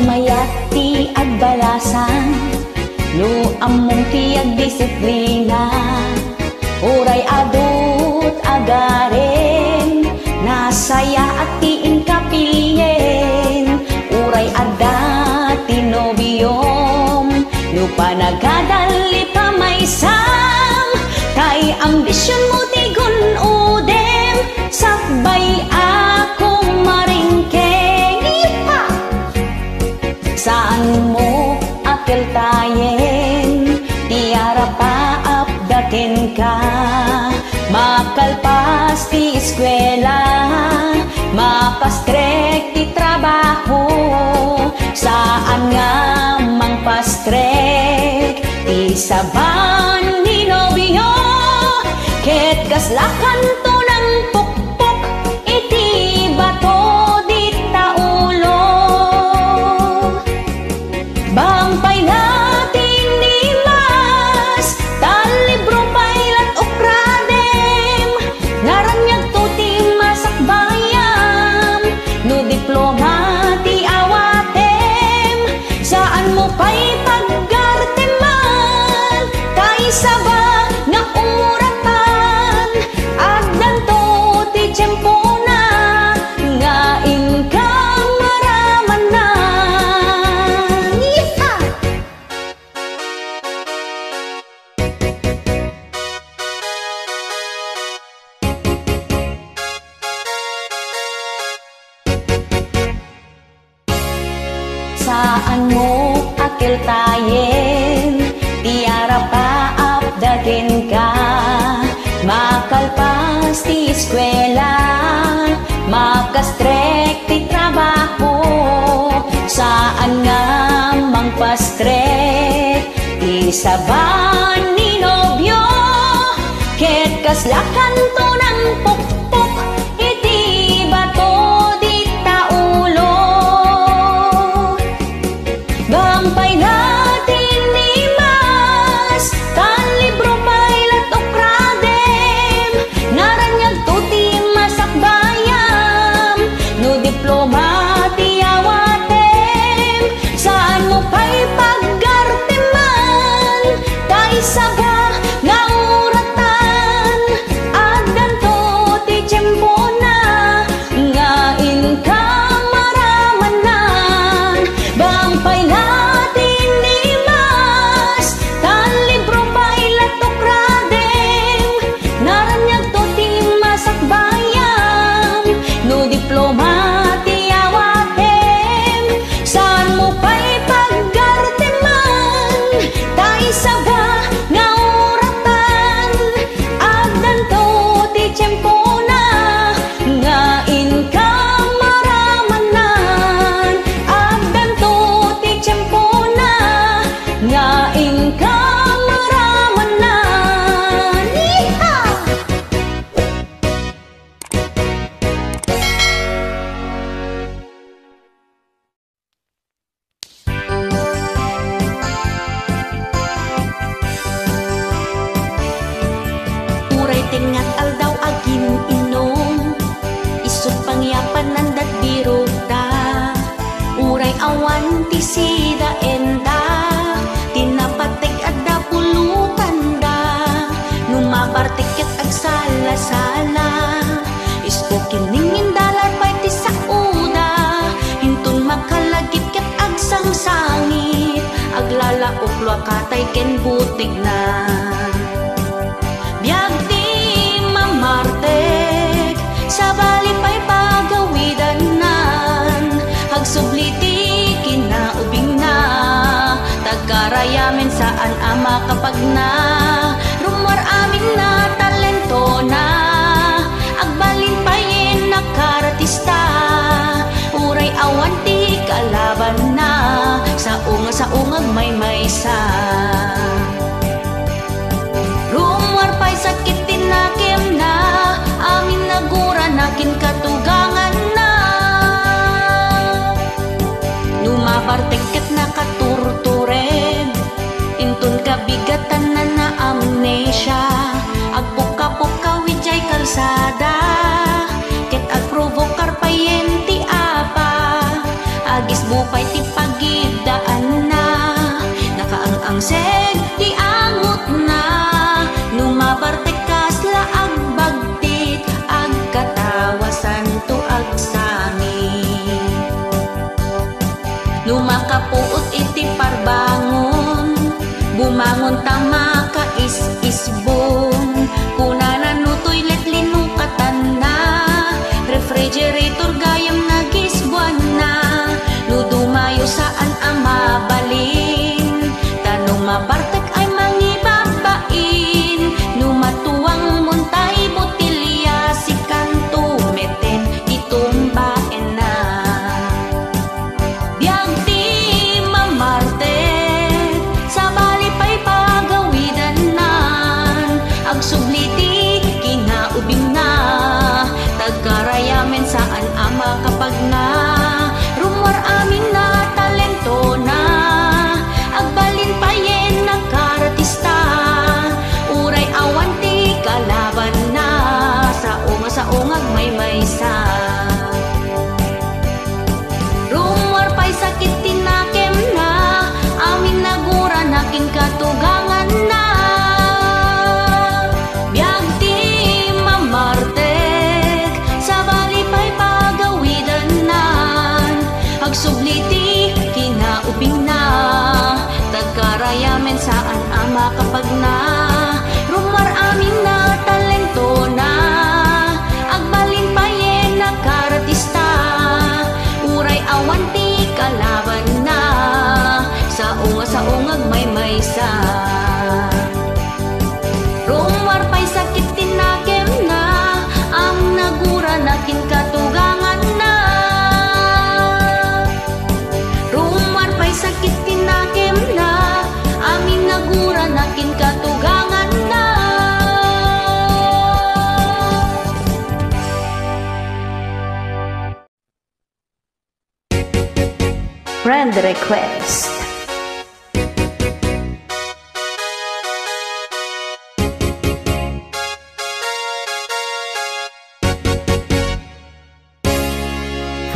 mayat ti agbalasan, no among ti agdisiplina, uray adut agaren, nasaya at tiin kapilyen, uray adda tinobiyom, no panagadali pa may sam, kay ambisyon mo ti gunudem, sakbay akong maringkeng. Saan mo akil tayen, tiara pa apdaken ka, makalpas ti eskwela, mapastrek ti trabaho, saan nga mangpastrek ti saban ni nobyo, ket kaslakan to ng pukpok iti bato di taulo, bangpay natin ni mas talibro pailat ukradem, naranyag to ti masakbayam, no diploma ti awatem, saan mo pa'y paggarteman, kay saba nga uratan, agdan to ti tiyempo na, nga ingkang maramanan. Yeehaw! Saan mo akil tayen, tiara pa apdaken ka, makalpas ti eskwela, makastrek ti trabaho, saan nga mangpastrek ti saban ni nobyo, ket kaslakan to ng pukpok iti bato di taulo, gampay natin ni mas talibro pailat ukradem, naranyag to ti masakbayam, no diploma ti awatem, saan mo pa'y paggarteman, kay saba nga uratan, agdan to ti tiyempo na, nga inkang maramanan, bangpay natin ni mas talibro pailat ukradem, naranyag to ti masakbayam, no diploma ti awatem, saan mo pa'y paggarteman, kay saba nga uratan, agdan to ti tiyempo na, nga inkang maramanan, agdan to ti tiyempo na, nga inkang maramanan. Yeehaw! Uray tengat aldaw agin inom, isut pangyapan nandat biruta, uray awan ti sida enda, tinapatek adda pulutan da, numabartek ket agsala-sala, isko kiningin dalar pa'y ti sauda, hintun makalagip ket agsangsangit, aglalaok katay ken butig na. Biag ti mamartek, sa bali pa'y pagawidanan, hagsubli ti kinaubing na, tagkarayamen saan ama kapag na, rumwar amin na talento na, agbalin pa'yin nakaratista, uray awan ti kalaban na, sa ungag may maysa. Rumwar pa'y sakit tinakim na, amin nagura nakin katugangan na, numabartek ket nakaturtured, intun kabigatan na na amnesia, agpuka-puka wijay kalsada, ket agprovokar payen ti apa, agis mo pa'y ti pagidaan na, nakaang-ang seg ti angot na, lumabarte kasla agbagtit, agkatawasan to agsami. Lumakapuot iti parbangon, bumangon tama ka is-isbon, kunanan no toilet linukatan na, refrigerator gayam nagisbuan na, no dumayo saan ang mabalin, tanong mabartek ay mangibabain, no matuwang muntay botilya si kanto meten itumbaen na. Biag ti mamarte sa bali pa'y pagawidan nan, agsubliti kinaubing na, tagkarayamen saan ama kapag na, rumor amin na talento na, agbalin payen nagkaratista, uray awan ti kalaban na, sa ungag may maysa. Rumor pa'y sakit tinakem na, amin nagura nakin katugangan na, biag ti mamartek sa bali pa'y pagawidan nan, agsubliti kinaubing na, tagkarayamen saan ama kapag na, rumor amin na talento na, agbalin payen nagkaratista, uray awan ti kalaban na, sa ungag may maysa. Rumor pa'y sakit tinakem na, ang nagura nakin katugangan na, rumor pa'y sakit tinakem na, aming nagura nakin katugangan na. Friend request.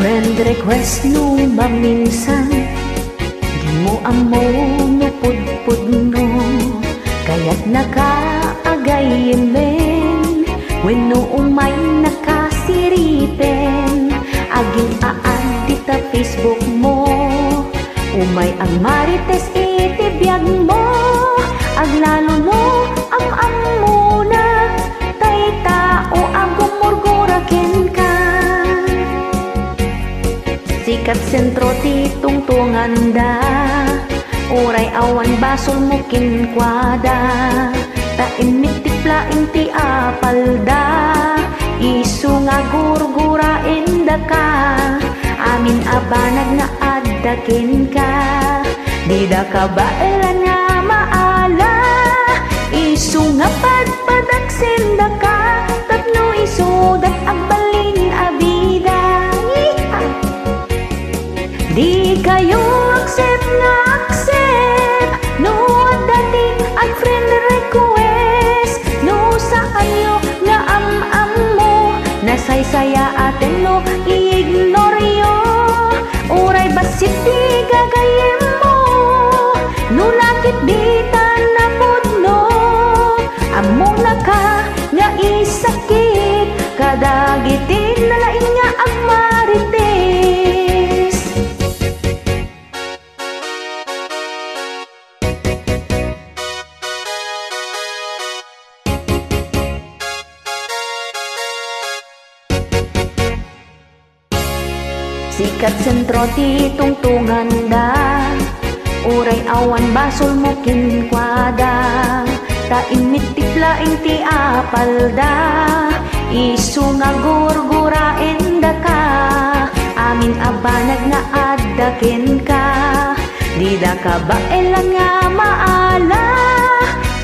Friend request no maminsan, di mo amo no pudpud no, kaya't nakaagayin when no umay nakasiriten, aging aad ta Facebook mo, umay ang marites itibiyag mo, aglalo no am muna, tay tao agumurgurakin ka. Sikat sentro ti tungtungan da, uray awan basol mo kinkwada, taimit tiplaing ti apal da, isu nga gurgurain da ka, amin abanag na addakin ka, di da ka baelan nga maala, isu nga padpadaksin da ka, tapno isu dat agbalin abida. Di kayo accept na accept, no dati ang friend request, no saan yo nga am mo, nasaysaya atin no i-ignore yo, uray basit di gagayem mo, no nakit bitan na pudno, amo na ka nga isakit, kadagitin na laing nga ang marites. Sikat sentro ti tungtungan da, uray awan basol mo kinkwada, taimit tiplaing ti apal da, isu nga gurgurain da ka, amin abanag nga addakin ka, di da ka baelan nga maala,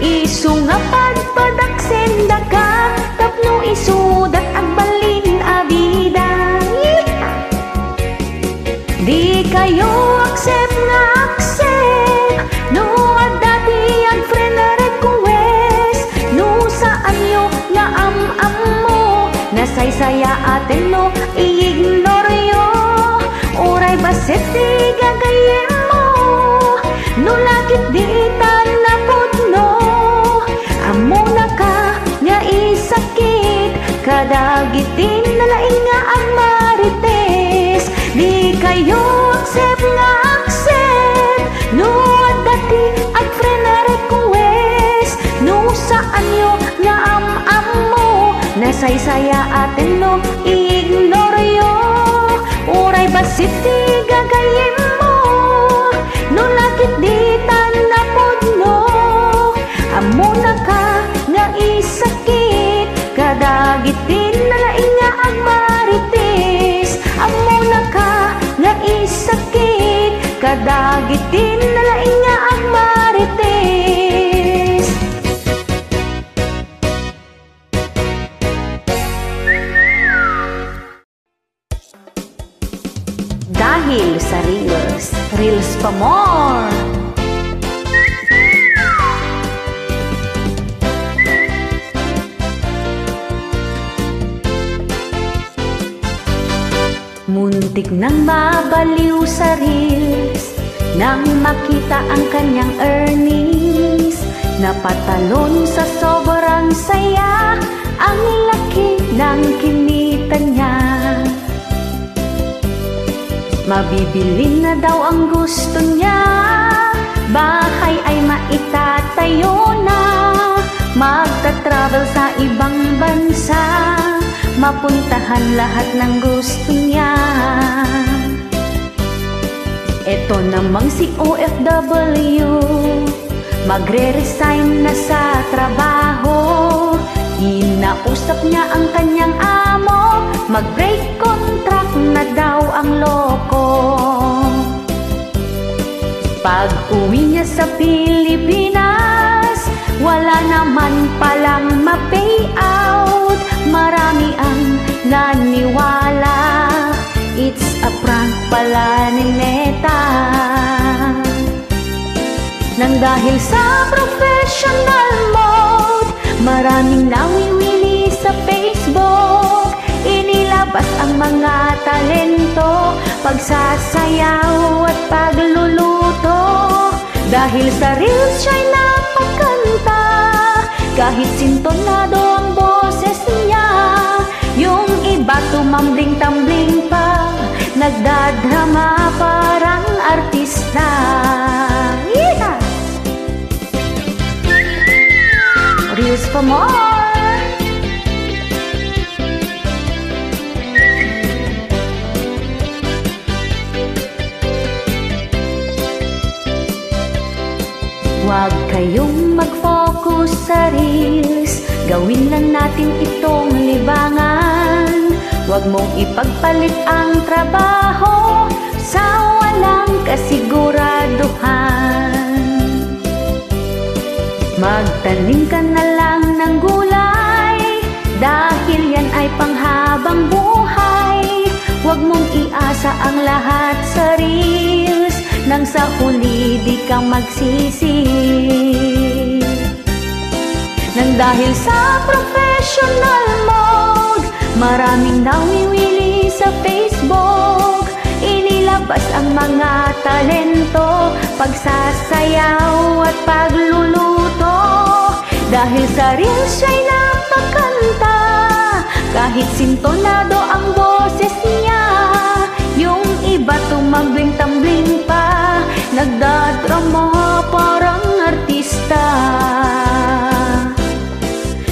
isu nga padpadaksen da ka, tapno isu dat agbalin abida. Di kayo accept nga accept, no dati ang friend request, no saan yo nga am mo, nasaysaya atin no i-ignore yo, uray basit di saysaya atin no iignoryo. Uray basit ti gagayem mo, no nakit di tanapod no. Amo na ka nga isakit, kadagitin nalaing nga agmarites. Amo na ka nga isakit, kadagitin nalaing nga agmarites. Dahil sa Reels, Reels pa more! Muntik nang mabaliw sa Reels nang makita ang kanyang earnings. Napatalon sa sobrang saya ang laki ng kinita niya. Mabibili na daw ang gusto niya, bahay ay maitatayo na. Magta-travel sa ibang bansa, mapuntahan lahat ng gusto niya. Eto namang si OFW, magre-resign na sa trabaho. Inausap niya ang kanyang amo, mag-break contract na daw ang loko. Pag uwi niya sa Pilipinas, wala naman palang ma-pay out. Marami ang naniwala, it's a prank pala ni Neta. Nang dahil sa professional mode, maraming nawiwili sa Facebook. Inilabas ang mga talento, pagsasayaw at pagluluto. Dahil sa Reels siya'y napakanta, kahit sintonado ang boses niya. Yung iba tumambling-tambling pa, nagdadrama parang artista. Yeah! Reels for more! Huwag kayong mag-focus sa Reels, gawin lang natin itong libangan. Huwag mong ipagpalit ang trabaho sa walang kasiguraduhan. Magtanim ka na lang ng gulay, dahil yan ay panghabang buhay. Huwag mong iasa ang lahat sa Reels, nang sa huli di ka magsisi. Nang dahil sa professional mode, maraming nawiwili sa Facebook. Inilabas ang mga talento, pagsasayaw at pagluluto. Dahil sa Reels siya'y napakanta, kahit sintonado ang boses niya. Yung iba tumambling-tambling pa, nagdadrama parang artista.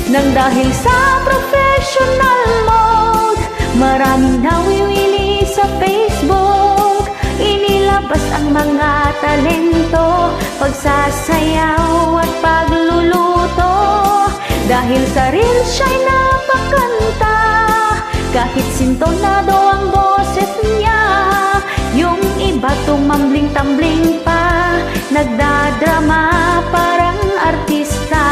Nang dahil sa professional mode, maraming nawiwili sa Facebook. Inilabas ang mga talento, pagsasayaw at pagluluto. Dahil sa Reels siya'y napakanta, kahit sintonado ang boses niya. Yung iba tumambling-tambling pa, nagdadrama parang artista.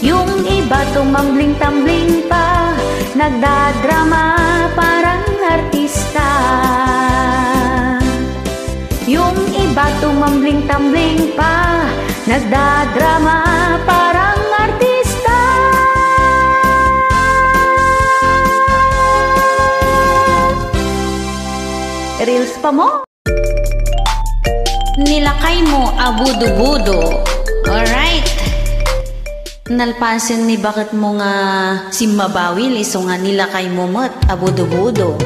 Yung iba tumambling-tambling pa, nagdadrama parang artista. Yung iba tumambling-tambling pa, nagdadrama parang artista. Reels pa mo? Nilakay mo abudo-budo. Alright. Nalpasin ni bakit mo nga si mabawil iso nga nilakay mo mat abudo-budo.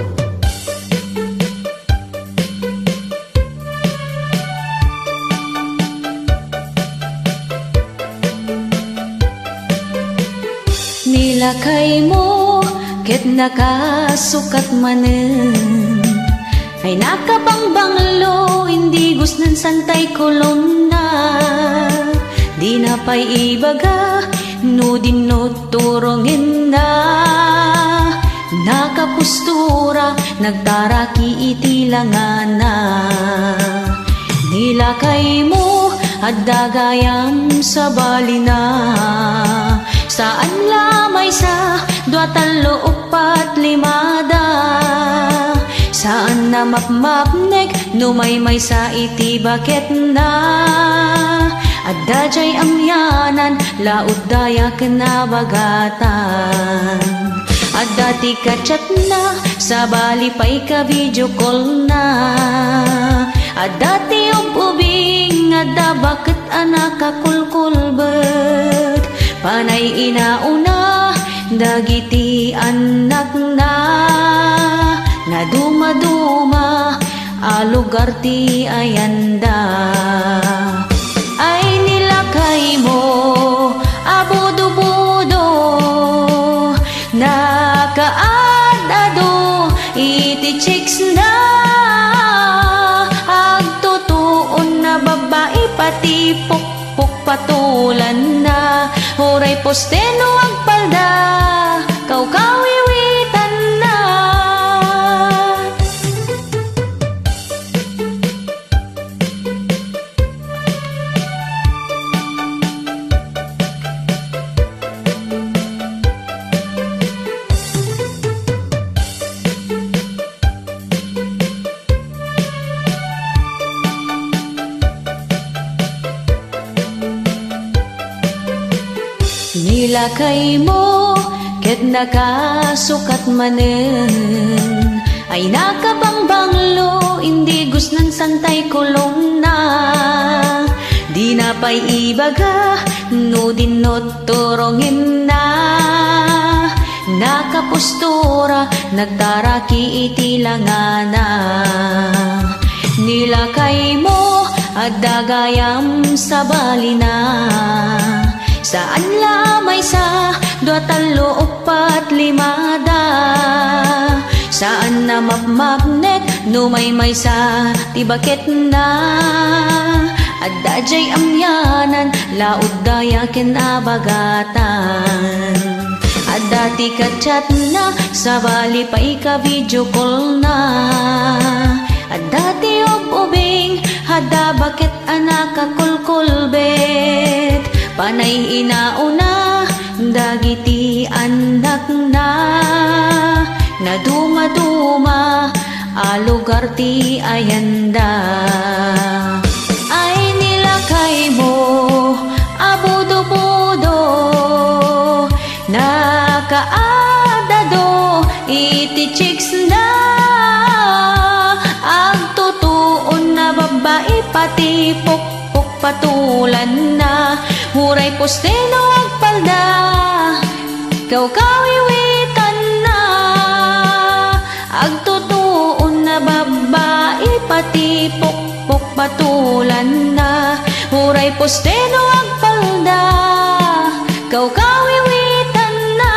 kay mo ket nakasukat manen. Ay nakabangbanglo hindi gusnan santay kolonna. Di na pa'y ibaga no dinuturongin na. Nakapustura nagtaraki itilangana. Nilakay mo at dagayam sa balina. Saan lamay sa dua talo upat limada. Saan na mapmapnek numaymay sa iti baket na. At dajay amyanan laud daya kinabagatan. At dati ka-chat na sa bali pa'y ka-video call na. At dati ubing at da bakit anak kakulkulbet. Panay inauna dagiti anak na. Na duma-duma alugar ti ayanda. Ay nilakay mo abudo-budo. Nakaadado iti chicks na. Agtutuon na babae pati pukpuk patulan na. Huray posteno agpalda kaukawiwitan na. Nilakay mo ket nakasukat manen. Ay nakabangbanglo hindi gusnan santay kolonna. Di na pa'y ibaga no dinuturongin na. Nakapustura nagtaraki itilangana. Nilakay mo at dagayam sa balina. Saan lamay sa dua talo upat limada. Saan na mapmapnet numaymay sa tibaket na. At dajay amyanan laud daya kinabagatan. At dati ka-chat na sa bali pa'y ka-video call na. At dati ubing hada bakit anak kakulkulbet. Panay inauna dagiti anak na. Na duma-duma alugar ti ayanda. Ay nilakay mo abudo-budo. Nakaadado iti chicks na. Agtutuon na babae pati pukpuk patulan na. Huray posteno agpalda kaukawiwitan na. Agtutuon na babae pati pukpuk patulan na. Huray posteno agpalda kaukawiwitan na.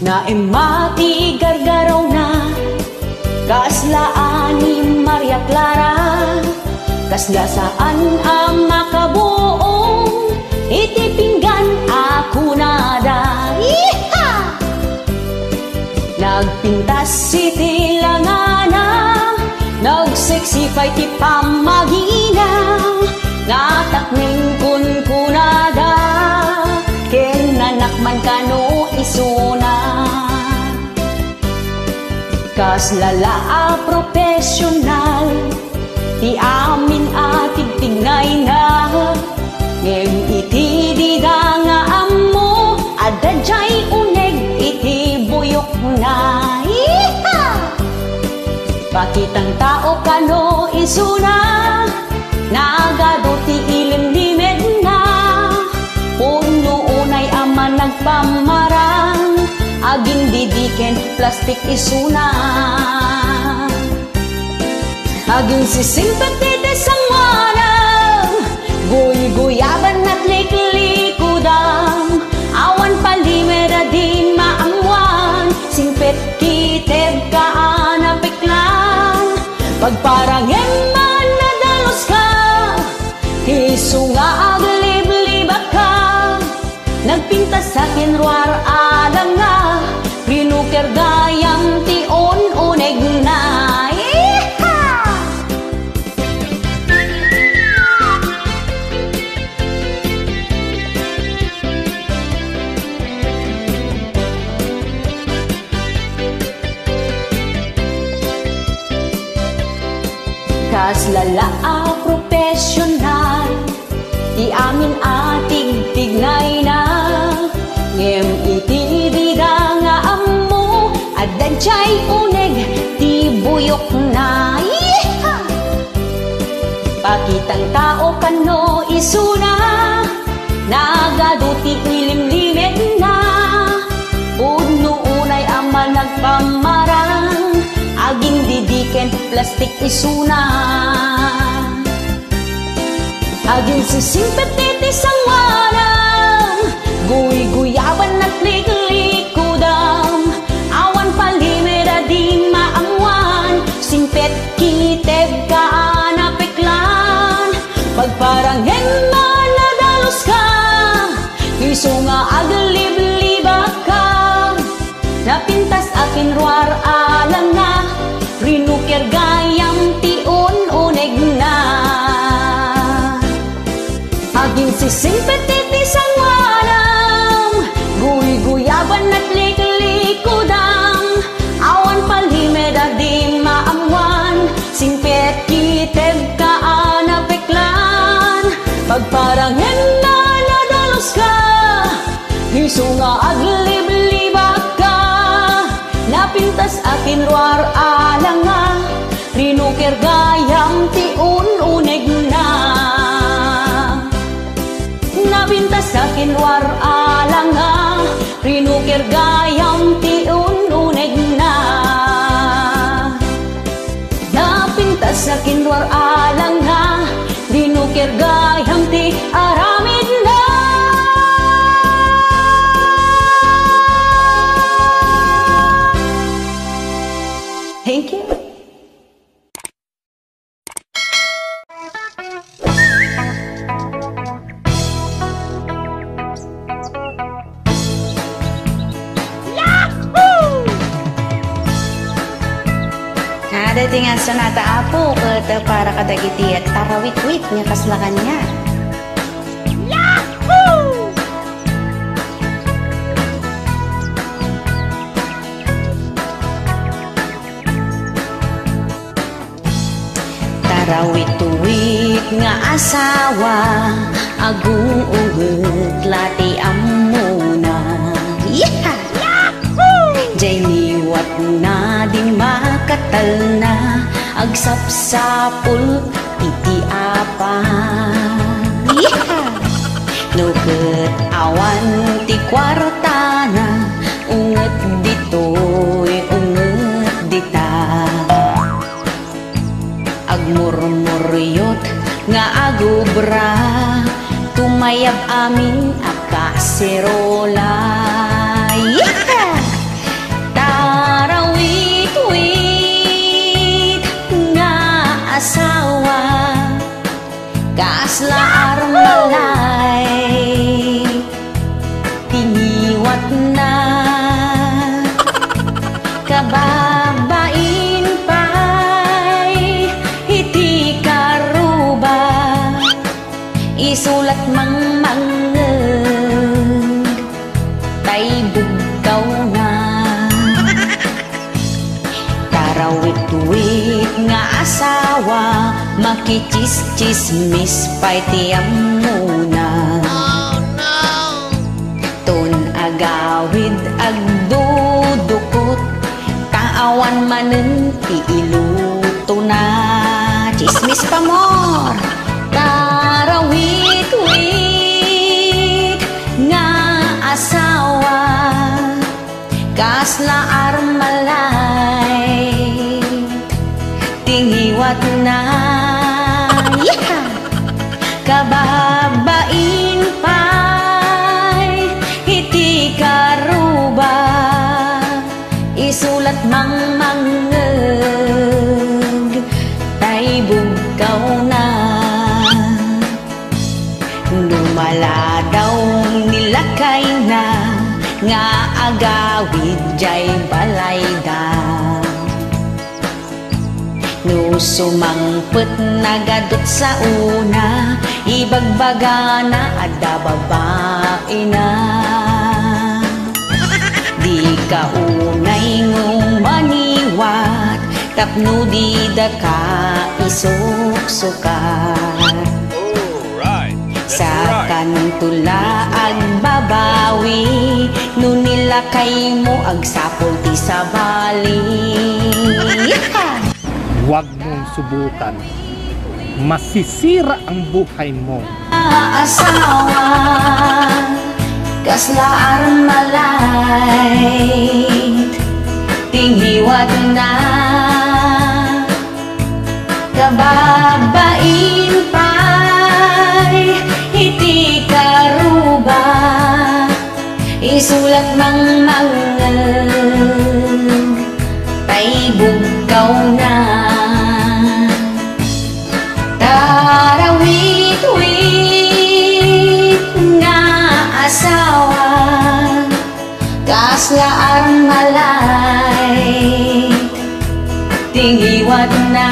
Naimati gargaraw na kaaslaan ni Maria Clara. Kasla saan ang makabuong iti pinggan ako nada. Yeeha! Nagpintas iti langana, nagseksipay ti pamagina. Natakning kun kunada, ken nanakman kano isuna. Kaslala a profesional, ti amin atig tingay na. Ngem iti dida nga ammo, adadjay uneg iti buyok na. Yeeha! Pakitang tao kano isuna. nagpamarang, aging didiken plastik isuna. Aging sisimpet sang wanang, guy-guyaban at liklikudang, awan palimera din maamwan, simpet kiteb kaanapik lang. Pagparangem man nadalos ka, isu nga aglib-libak ka, nagpintas sa kinruar alang nga, rinuker gayang tion uneg na. Kas lalaa profesional, di amin atig-tignay na, ngem itibiga nga ammo, adan chay uneg, di buyok na. Yeeha! Pakitang tao kano isuna, nagaduti ilimlimet na, pudno unay ama nagpamarang, aging didiken plastik isuna. Aging sisimpet sang wanang, guy-guyaban at liklikudang, awan palimera di maamwan, simpet kiteb kaanapiklan. Pagparanghen man nadalos ka, isu nga aglib-libak ka, napintas akin ruar alang na, rinuker gayang tion uneg na. Aging sisimpet sang wanang, guy-guyaban at liklikudang, awan palimera di maamwan, simpet kiteb kaanapiklan. Pagparanghen na nadalos ka, isu nga aglib-libak ka, napintas akin ruar alang nga, rinuker gayang tion uneg na. Napintas akin ruar alang nga, rinuker gayang tion uneg na. Napintas akin ruar alang nga, rinuker gayang ti aramid na. Thank you. Ada tingan sonata apo ke para kadagiti at tarawit-wit nga kaslakan niya. Yahoo! Tarawit-wit nga asawa, aguugot lati amuna. Yeah! Jay liwat na di makatal na, agsapsapul iti apa. Yeah! Nuket awan ti kwarta na, unget ditoy unget dita. Agmurmuryot nga agubra, tumayab amin akaserola. Yeah! Tarawit-wit nga asawa, kasla armalay, tiniwat na, kababain pa'y iti karuba, isulat mangmangeg, tay bugkaw na. Tarawit-wit nga asawa, makichismis pa'y tiyam muna. Oh no! Ton agawid agdudukot, kaawan manen ti iluto na. Chismis pa more! Tarawit-wit nga asawa, kasla armalay tinghiwat na kababain pa'y iti karuba isulat mangmangeg tay bugkaw na dumala daw nilakay na nga agawid jay balay da no sumangpet nagadot sa una ibagbaga na adda babae na di ka unay ngong maniwat tapno di da ka isuksukat sa kantula ag babawi no nilakay mo ag sapol ti sabali. Huwag mong subukan. Masisira ang buhay mo. Asawa, kasla armalay, tinghiwat na, kababain pa'y iti karuba, isulat mangmangeg, tay bugkaw na. Tarawit-wit nga asawa, kasla armalay, tinghiwat na,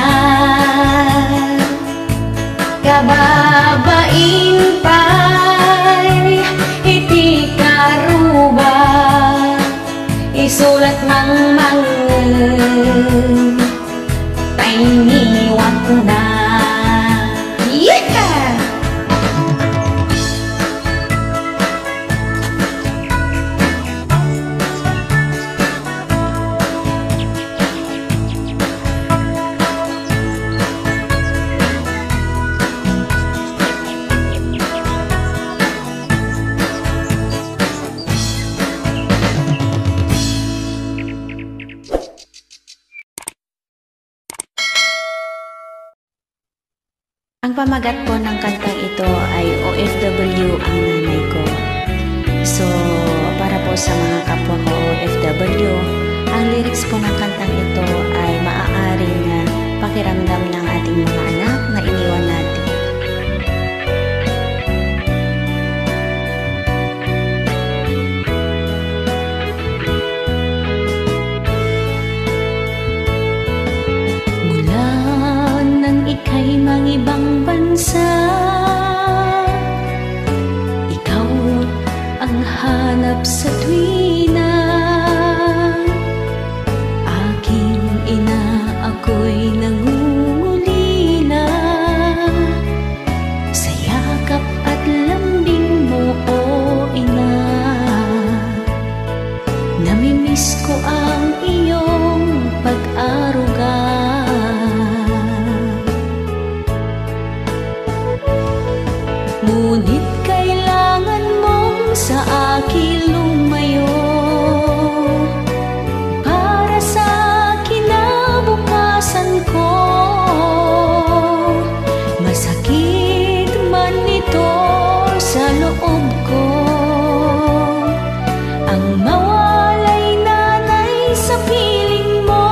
kababain pa'y iti karuba, isulat mangmangeg, tay ngiwat na. Ang pamagat po ng kantang ito ay OFW ang nanay ko. So, para po sa mga kapwa ko OFW, ang lyrics po ng kantang ito ay maaaring pakiramdam ng ating mga anak na iniwan natin. Mula nang ika'y mangibang bansa, ikaw ang hanap sa tuwina. Aking ina, ako'y nangungulila sa yakap at lambing mo, o ina. Namimiss ko ang iyong pag-aruga. Ngunit kailangan mong sa akin lumayo para sa kinabukasan ko. Masakit man ito sa loob ko, ang mawalay nanay sa piling mo.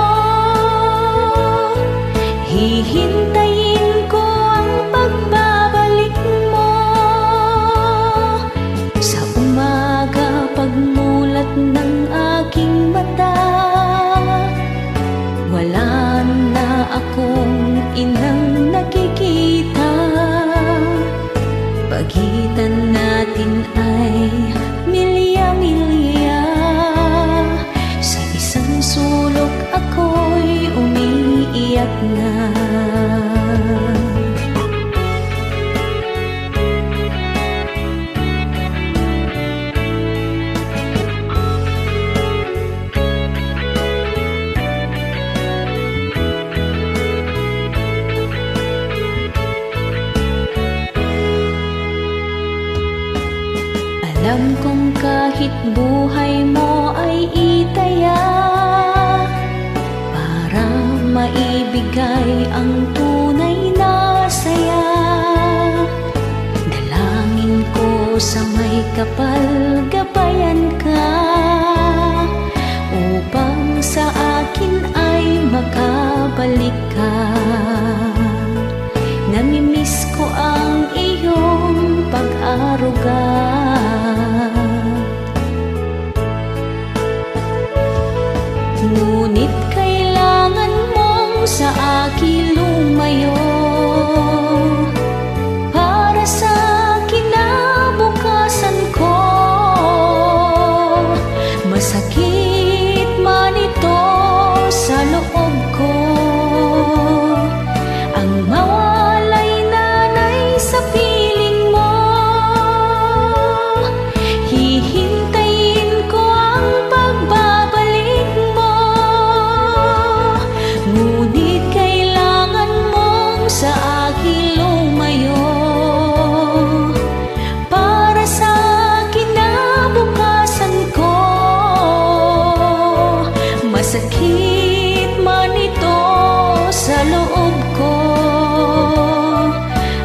Hihintayin ko ang pagbabalik mo sa umaga pagmulat ng aking mata. Wala na akong inang nakikita, pagitan natin ay milya-milya. Sa isang sulok ako'y umiiyak na. Alam kong kahit buhay mo ay itaya, maibigay ang tunay na saya. Dalangin ko sa may kapal gabayan ka, upang sa akin ay makabalik ka. Namimiss ko ang iyong pag-aruga. Ngunit kailangan mong sa akin lumayo, para sa kinabukasan ko. Masakit man ito sa loob ko, ang mawalay nanay sa piling mo. Hihintayin ko ang pagbabalik mo, ngunit kailangan mong sa akin lumayo, para sa kinabukasan ko. Masakit man ito sa loob ko,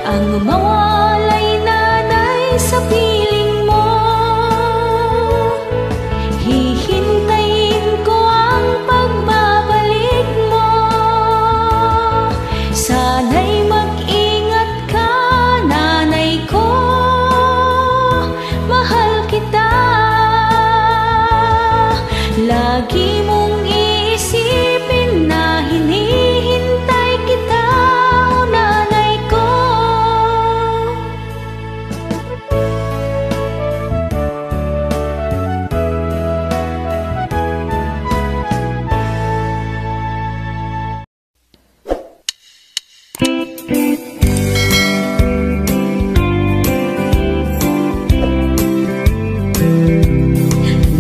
ang mawalay nanay sa piling mo. Hihintayin ko ang pagbabalik mo. Sana'y mag-ingat ka, nanay ko, mahal kita. Lagi mong iisipin na hinihintay kita, o nanay ko.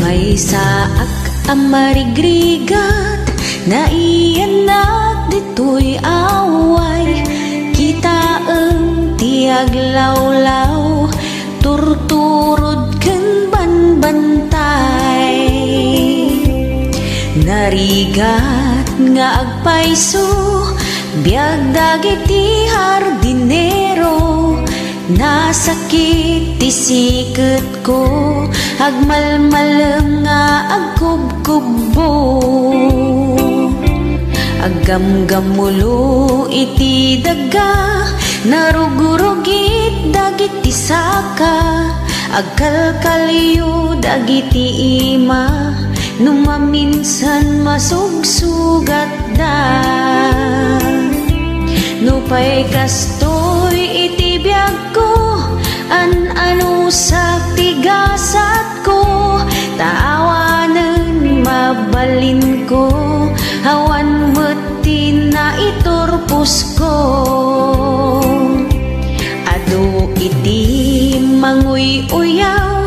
May saak ang marigrigat na iyanak dito'y away. Kita ang tiag lawlaw, turturod kan banbantay. Narigat nga agpaiso, biag dagiti hardinero. Nasakit ti siket ko, agmalmalem nga agkubkubbo. Aggamgamulo iti daga, narugurugit dagiti saka. Agkalkaliyo dagiti ima, numaminsan masugsugat da. Nupay kastoy iti biag ko, an-ano sa tigasat ko. Taawanan mabalin ko, hawan metin na iturpos ko. Ado iti manguy-uyaw,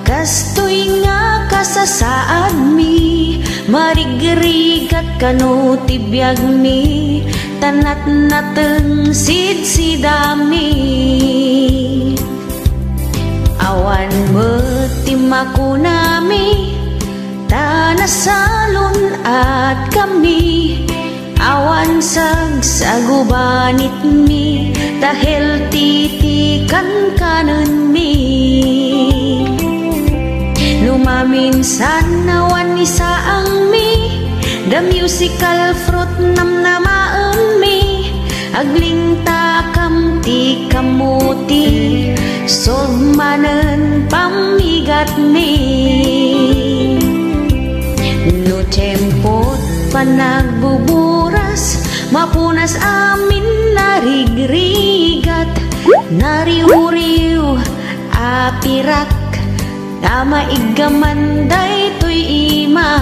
kastoy nga kasasaad mi. Marigrigat kano tibiyag mi, tanat nateng sidsidami. Awan metimako nami, tanasalon at kami. Awan sagsagubanit mi, dahil titikan kanan mi. Lumaminsan awan isaang mi, the musical fruit namnamaan mi. Aglinta kam ti kamuti, solmanen pamigat mi. No tempot panagbuburas, mapunas amin narigrigat. Nariuriw apirak, tama igamanday to'y ima.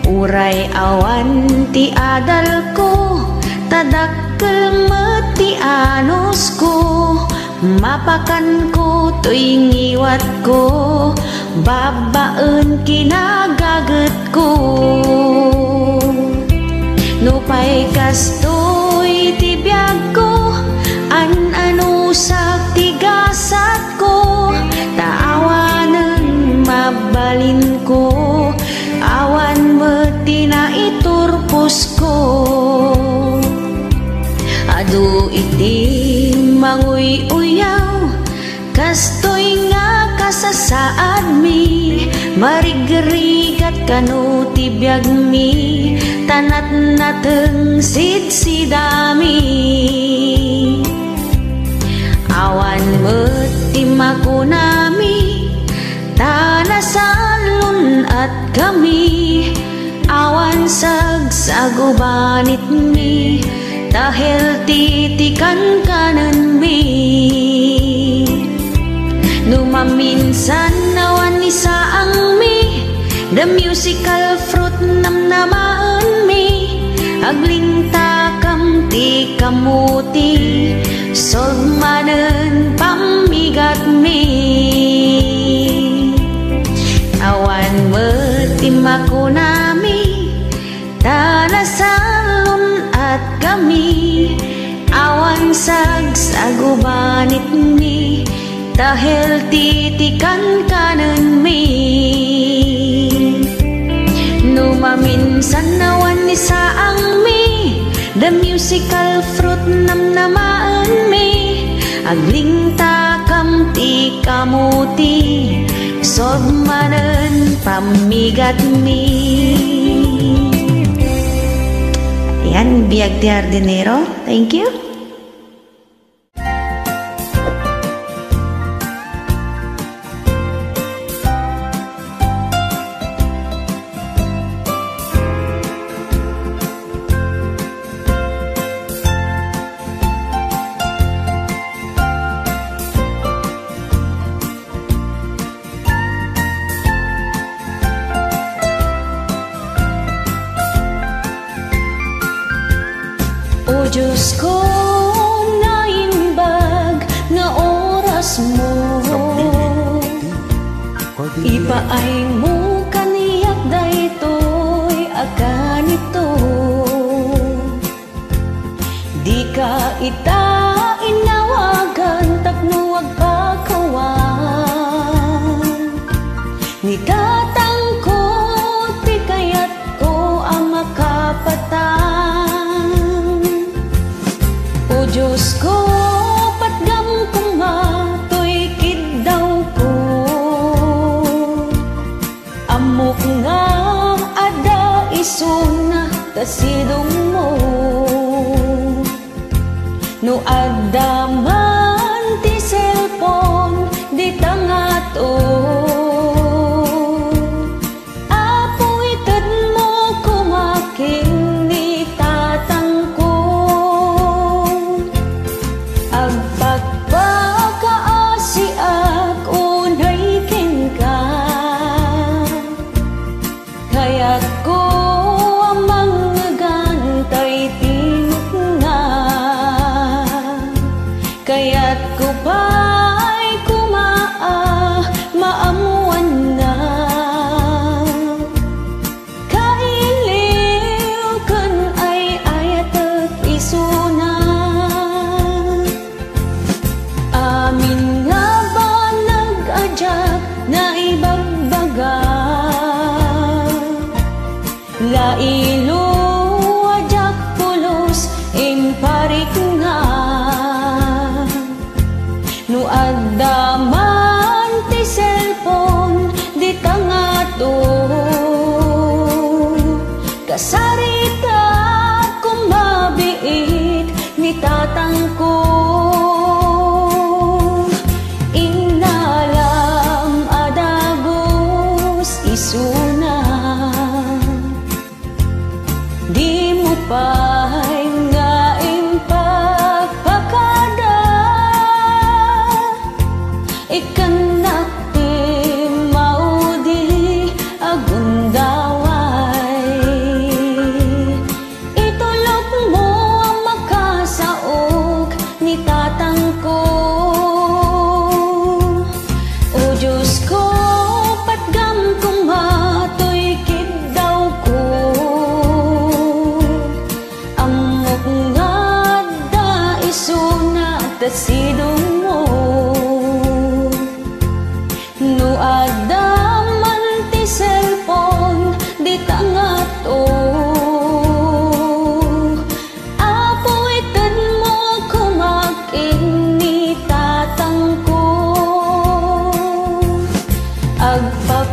Uray awan ti adal ko, tadakkel meti anos ko. Mapakan ko to'y ngiwat ko, babaen kinagaget ko. Nupay kastoy ti biag ko, an-ano sa tigasat ko. Taawanan mabalin ko, awan meti na saad mi marigrigat kanu tibiyag mi tanat nateng sidsidami awan metimaku nami tanasalun at kami awan sagsagubanit mi dahil titikan kanan mi numaminsan nawan ni saang mi the musical fruit namnamaan mi agling takam ti kamuti solmanen pamigat mi awan metimaku nami tanasalun at kami awan sagsagubanit mi dahil titikan kanan mi numaminsan nawan ni saang mi the musical fruit namnamaan mi agling takam ti kamuti solmanen pamigat mi. Yan, Biag de Ardinero. Thank you. O Diyos ko, naimbag na oras mo ipaay mo kaniyak daytoy akan ito di ka ita inawagan tapnuwag pakawan ni tatang ko ti kayat ko ang makapatan Diyos ko, patgam kong mato'y kidaw ko amok nga ada isuna tasidong mo no ada man ti cellphone di tangato apoy tad mo kumaking ni tatang ko agpagpakaasiak unay kengka kaya't ko amang nagantay tinuk nga kaya't ko pa'y kumaa maamuan na kailiw kan ay ayat at isuna amin nga ba nag-adyak na ibagbaga lailo adyak pulos imparik nga no adda man ti cellphone di tangato kasarita kung mabiit ni tatang ko inalam adagos isuna di mo pa'y nga impagpakada ikanak ti maudi agundaway itulog mo ang makasaog ni tatang ko o Diyos ko patgam kong mato'y kidaw ko amok nga da isuna tasidong mo no ada man ti cellphone di tangato apoy tad mo kumaking ni tatang ko agpa